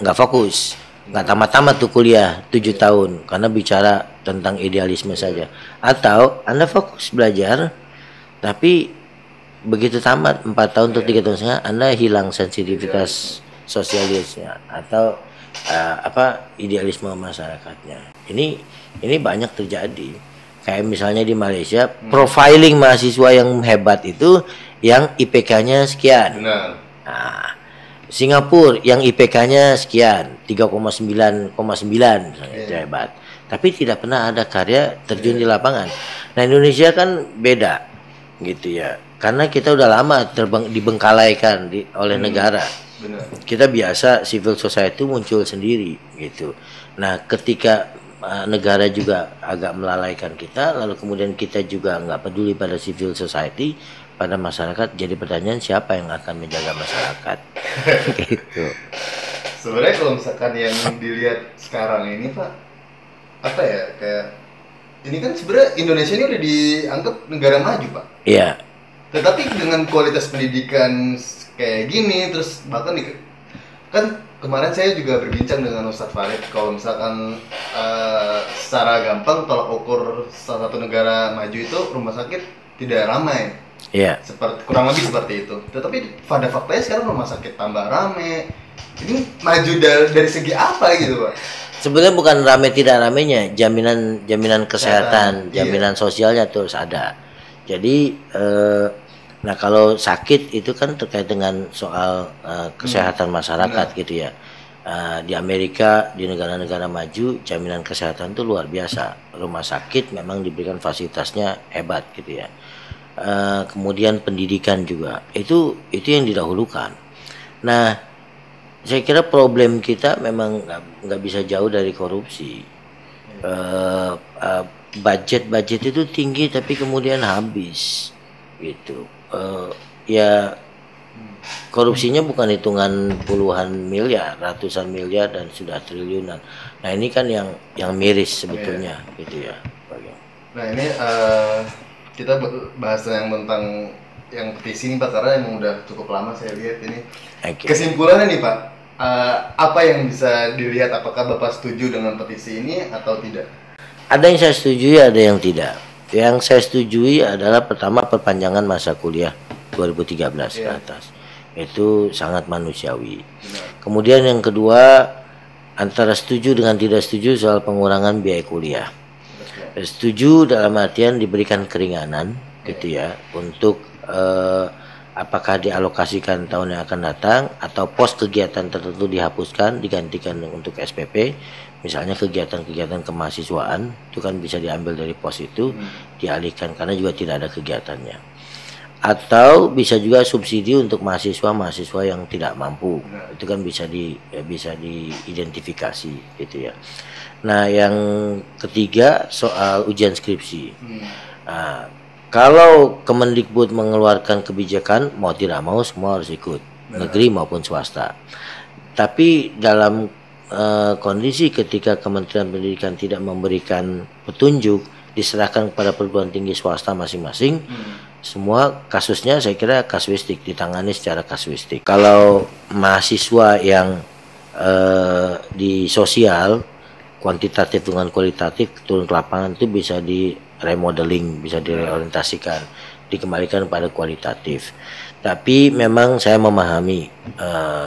nggak fokus. nggak tamat-tamat tuh kuliah 7 tahun karena bicara tentang idealisme saja. Atau Anda fokus belajar, tapi begitu tamat 4 tahun atau 3 tahun setengah, Anda hilang sensitivitas sosialisnya atau idealisme masyarakatnya. Ini banyak terjadi. Kayak misalnya di Malaysia, profiling mahasiswa yang hebat itu yang IPK-nya sekian. Benar. Nah, Singapura yang IPK-nya sekian, 3,9,9 misalnya, itu hebat. Tapi tidak pernah ada karya terjun di lapangan. Nah, Indonesia kan beda gitu ya. Karena kita udah lama dibengkalaikan oleh negara. Benar. Kita biasa civil society muncul sendiri gitu. Nah, ketika negara juga agak melalaikan kita, lalu kemudian kita juga nggak peduli pada civil society, pada masyarakat, jadi pertanyaan siapa yang akan menjaga masyarakat? Gitu. Sebenarnya kalau misalkan yang dilihat sekarang ini Pak, apa ya, kayak ini kan sebenarnya Indonesia ini udah dianggap negara maju Pak. Iya. Tetapi dengan kualitas pendidikan kayak gini, terus bahkan kan kemarin saya juga berbincang dengan Ustadz Farid, kalau misalkan secara gampang tolak ukur salah satu negara maju itu rumah sakit tidak ramai. Iya. Seperti kurang lebih seperti itu. Tetapi pada faktanya sekarang rumah sakit tambah ramai. Ini maju dari segi apa gitu Pak? Sebenarnya bukan rame tidak ramenya, jaminan kesehatan, jaminan sosialnya terus ada. Jadi nah kalau sakit itu kan terkait dengan soal kesehatan masyarakat gitu ya. Di Amerika, di negara-negara maju, jaminan kesehatan itu luar biasa. Rumah sakit memang diberikan fasilitasnya hebat gitu ya. Kemudian pendidikan juga itu yang didahulukan. Nah, saya kira problem kita memang nggak bisa jauh dari korupsi. Budget itu tinggi tapi kemudian habis gitu. Ya korupsinya bukan hitungan puluhan miliar, ratusan miliar dan sudah triliunan. Nah ini kan yang miris sebetulnya gitu ya. Nah ini kita bahas tentang yang petisi ini Pak, karena emang udah cukup lama saya lihat ini. Kesimpulannya nih Pak, apa yang bisa dilihat, apakah Bapak setuju dengan petisi ini atau tidak? Ada yang saya setujui, ada yang tidak. Yang saya setujui adalah pertama perpanjangan masa kuliah 2013 ke atas. Itu sangat manusiawi. Kemudian yang kedua, antara setuju dengan tidak setuju soal pengurangan biaya kuliah. Setuju dalam artian diberikan keringanan gitu ya, untuk apakah dialokasikan tahun yang akan datang atau pos kegiatan tertentu dihapuskan digantikan untuk SPP. Misalnya kegiatan-kegiatan kemahasiswaan itu kan bisa diambil dari pos itu, dialihkan karena juga tidak ada kegiatannya. Atau bisa juga subsidi untuk mahasiswa yang tidak mampu, itu kan bisa diidentifikasi gitu ya. Nah yang ketiga soal ujian skripsi. Nah, kalau Kemendikbud mengeluarkan kebijakan, mau tidak mau semua harus ikut, negeri maupun swasta. Tapi dalam kondisi ketika Kementerian Pendidikan tidak memberikan petunjuk, diserahkan kepada perguruan tinggi swasta masing-masing, semua kasusnya saya kira kasuistik, ditangani secara kasuistik. Kalau mahasiswa yang di sosial, kuantitatif dengan kualitatif turun ke lapangan itu bisa di remodeling, bisa direorientasikan, dikembalikan pada kualitatif. Tapi memang saya memahami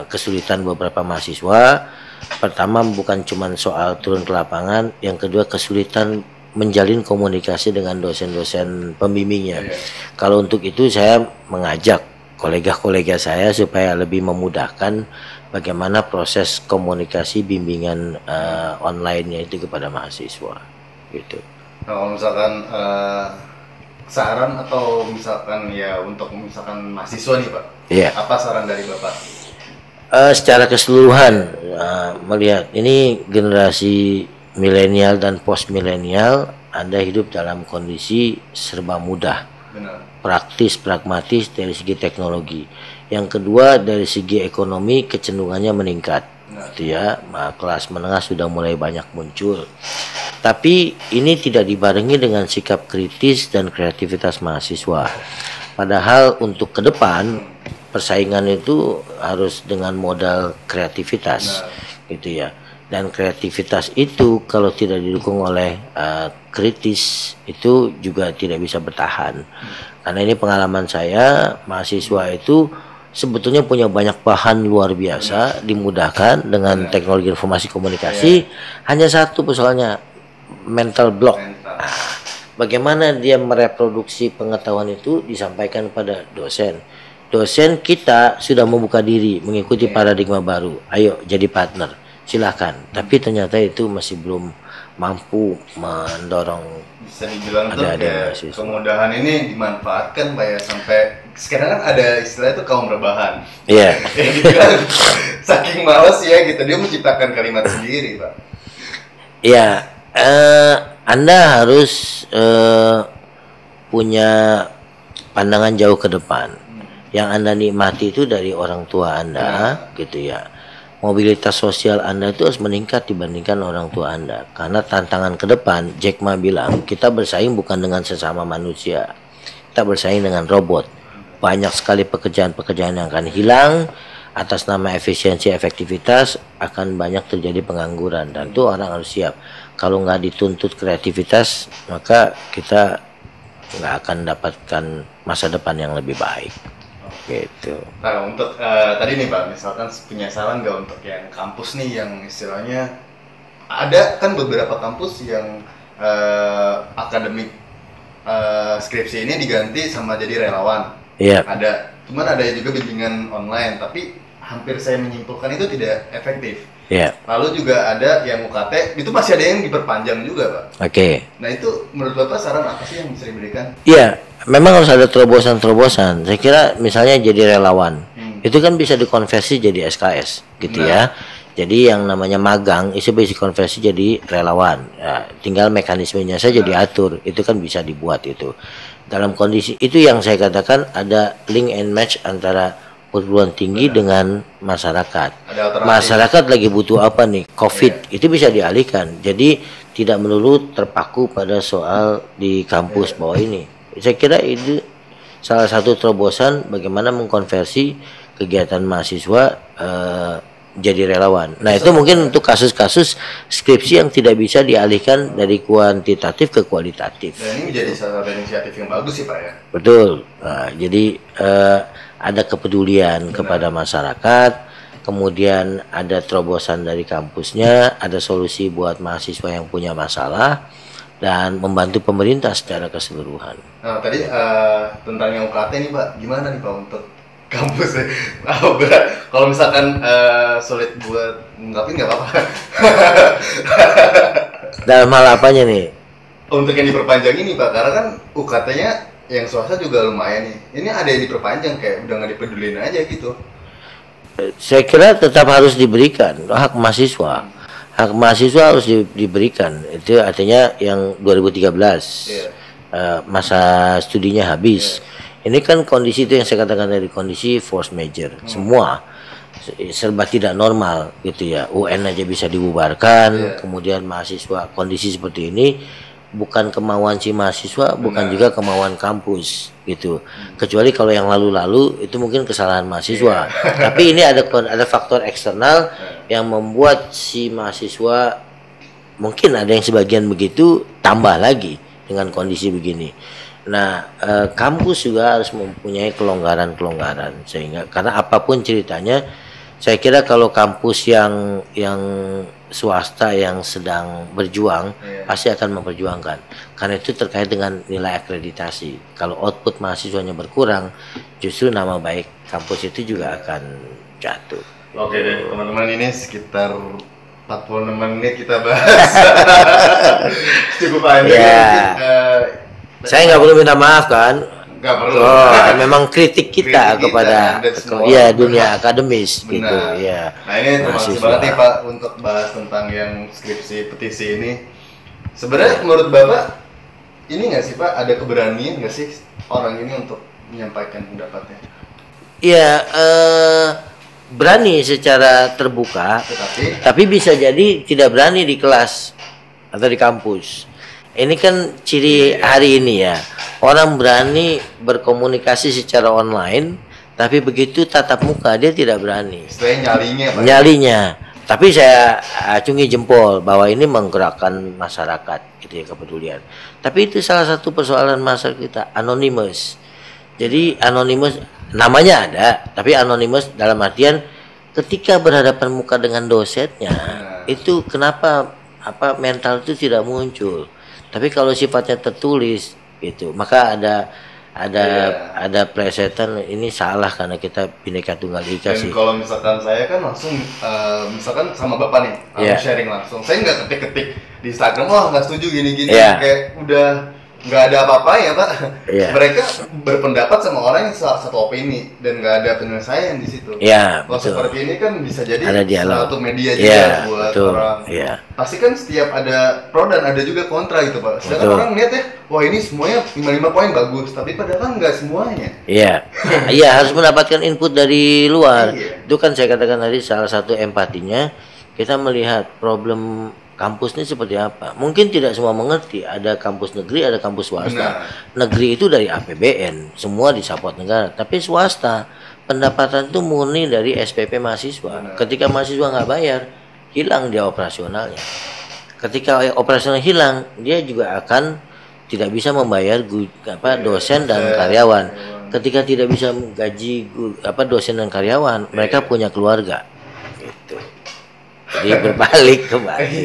kesulitan beberapa mahasiswa. Pertama bukan cuma soal turun ke lapangan, yang kedua kesulitan menjalin komunikasi dengan dosen-dosen pembimbingnya. Kalau untuk itu saya mengajak kolega-kolega saya supaya lebih memudahkan bagaimana proses komunikasi bimbingan online-nya itu kepada mahasiswa gitu. Nah, kalau misalkan saran atau misalkan ya untuk misalkan mahasiswa nih Pak, apa saran dari Bapak? Secara keseluruhan melihat ini generasi milenial dan post milenial, Anda hidup dalam kondisi serba mudah. Benar. Praktis, pragmatis dari segi teknologi. Yang kedua dari segi ekonomi kecenderungannya meningkat. Gitu ya, kelas menengah sudah mulai banyak muncul. Tapi ini tidak dibarengi dengan sikap kritis dan kreativitas mahasiswa. Padahal untuk ke depan persaingan itu harus dengan modal kreativitas gitu ya. Dan kreativitas itu kalau tidak didukung oleh kritis itu juga tidak bisa bertahan. Karena ini pengalaman saya, mahasiswa itu sebetulnya punya banyak bahan luar biasa, dimudahkan dengan teknologi informasi komunikasi. Hanya satu persoalannya, mental block. Bagaimana dia mereproduksi pengetahuan itu disampaikan pada dosen. Dosen kita sudah membuka diri mengikuti paradigma baru. Ayo jadi partner, silakan. Tapi ternyata itu masih belum mampu mendorong. Bisa dibilang tuh kayak kemudahan ini dimanfaatkan Pak ya, sampai sekarang kan ada istilah itu kaum rebahan. Iya. Gitu kan. Saking malas ya gitu dia menciptakan kalimat sendiri Pak. Iya. Anda harus punya pandangan jauh ke depan. Yang Anda nikmati itu dari orang tua Anda, gitu ya. Mobilitas sosial Anda itu harus meningkat dibandingkan orang tua Anda. Karena tantangan ke depan, Jack Ma bilang, kita bersaing bukan dengan sesama manusia. Kita bersaing dengan robot. Banyak sekali pekerjaan-pekerjaan yang akan hilang. Atas nama efisiensi, efektivitas, akan banyak terjadi pengangguran. Dan itu orang harus siap. Kalau nggak dituntut kreativitas, maka kita nggak akan dapatkan masa depan yang lebih baik. Gitu. Nah untuk tadi nih Pak, misalkan punya saran nggak untuk yang kampus nih yang istilahnya ada kan beberapa kampus yang akademik skripsi ini diganti sama jadi relawan. Iya. Ada, cuman ada juga bimbingan online, tapi hampir saya menyimpulkan itu tidak efektif. Iya. Lalu juga ada yang UKT, itu masih ada yang diperpanjang juga Pak. Oke. Nah itu menurut Bapak saran apa sih yang bisa diberikan? Iya, memang harus ada terobosan-terobosan. Saya kira misalnya jadi relawan, itu kan bisa dikonversi jadi SKS, gitu ya. Jadi yang namanya magang itu bisa dikonversi jadi relawan. Ya, tinggal mekanismenya saja diatur, itu kan bisa dibuat itu. Dalam kondisi itu yang saya katakan ada link and match antara perguruan tinggi dengan masyarakat. Masyarakat lagi butuh apa nih? COVID itu bisa dialihkan. Jadi tidak melulu terpaku pada soal di kampus bawah ini. Saya kira itu salah satu terobosan bagaimana mengkonversi kegiatan mahasiswa jadi relawan. Nah itu mungkin untuk kasus-kasus skripsi yang tidak bisa dialihkan dari kuantitatif ke kualitatif. Dan ini menjadi salah satu inisiatif yang bagus sih Pak ya. Betul. Nah, jadi ada kepedulian kepada masyarakat, kemudian ada terobosan dari kampusnya, ada solusi buat mahasiswa yang punya masalah, dan membantu pemerintah secara keseluruhan. Nah tadi tentang yang UKT nih Pak, gimana nih Pak untuk kampusnya? Berat. Kalau misalkan sulit buat ngungkapin nggak apa-apa. Dalam hal apanya nih? Untuk yang diperpanjang ini Pak, karena kan UKT-nya yang swasta juga lumayan nih. Ini ada yang diperpanjang kayak udah nggak dipedulin aja gitu. Saya kira tetap harus diberikan hak mahasiswa. Hak mahasiswa harus diberikan. Itu artinya yang 2013 masa studinya habis. Ini kan kondisi itu yang saya katakan dari kondisi force major. Semua serba tidak normal gitu ya. UN aja bisa dibubarkan. Kemudian mahasiswa kondisi seperti ini bukan kemauan si mahasiswa, bukan juga kemauan kampus gitu. Kecuali kalau yang lalu-lalu itu mungkin kesalahan mahasiswa. Tapi ini ada faktor eksternal yang membuat si mahasiswa mungkin ada yang sebagian begitu tambah lagi dengan kondisi begini. Nah, kampus juga harus mempunyai kelonggaran-kelonggaran sehingga karena apapun ceritanya, saya kira kalau kampus yang swasta yang sedang berjuang pasti akan memperjuangkan karena itu terkait dengan nilai akreditasi. Kalau output mahasiswanya berkurang, justru nama baik kampus itu juga akan jatuh. Oke deh teman-teman, ini sekitar 46 menit kita bahas. Cukup panjang ya. Saya nggak perlu minta maaf kan? Nggak perlu. Memang kritik kita kepada dunia akademis. Benar. Gitu ya. Nah ini terima banget nih Pak untuk bahas tentang yang skripsi petisi ini. Sebenarnya menurut Bapak ini nggak sih Pak, ada keberanian nggak sih orang ini untuk menyampaikan pendapatnya? Iya, berani secara terbuka, tapi bisa jadi tidak berani di kelas atau di kampus. Ini kan ciri hari ini ya, orang berani berkomunikasi secara online, tapi begitu tatap muka dia tidak berani. Istilahnya nyalinya Pak. Nyalinya. Tapi saya acungi jempol bahwa ini menggerakkan masyarakat gitu ya, kepedulian. Tapi itu salah satu persoalan masyarakat kita, anonymous. Jadi anonymous namanya ada, tapi anonymous dalam artian ketika berhadapan muka dengan dosennya itu kenapa mental itu tidak muncul. Tapi kalau sifatnya tertulis gitu, maka ada plesetan ini salah karena kita Bhinneka Tunggal Ika dan sih. Kalau misalkan saya kan langsung misalkan sama bapak nih sharing langsung, saya nggak ketik-ketik di Instagram, wah nggak setuju gini-gini, kayak udah nggak ada apa-apa ya pak. Mereka berpendapat sama orang yang satu opini dan nggak ada penyelesaian di situ. Kalau seperti ini kan bisa jadi satu media juga buat orang. Pasti kan setiap ada pro dan ada juga kontra gitu pak. Sedangkan orang lihat ya, wah ini semuanya 55 poin bagus, tapi padahal kan nggak semuanya. Iya harus mendapatkan input dari luar. Itu kan saya katakan tadi salah satu empatinya kita melihat problem kampus ini seperti apa. Mungkin tidak semua mengerti, ada kampus negeri, ada kampus swasta. Negeri itu dari APBN, semua disupport negara. Tapi swasta, pendapatan itu murni dari SPP mahasiswa. Ketika mahasiswa nggak bayar, hilang dia operasionalnya. Ketika operasional hilang, dia juga akan tidak bisa membayar dosen dan karyawan. Ketika tidak bisa gaji dosen dan karyawan, mereka punya keluarga. Gitu. Jadi berbalik kembali.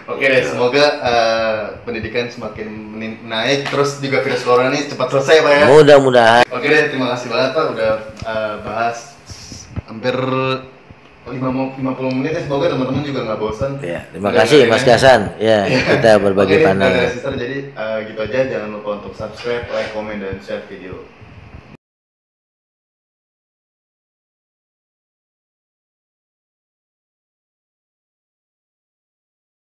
Oke deh, semoga pendidikan semakin naik, terus juga virus corona ini cepat selesai pak ya. Mudah-mudahan. Oke deh, terima kasih banget pak udah bahas hampir 50 menit ya, semoga teman-teman juga nggak bosan. Terima kasih Mas Gasan. Kita berbagi pandangan. Jadi gitu aja, jangan lupa untuk subscribe, like, komen, dan share video.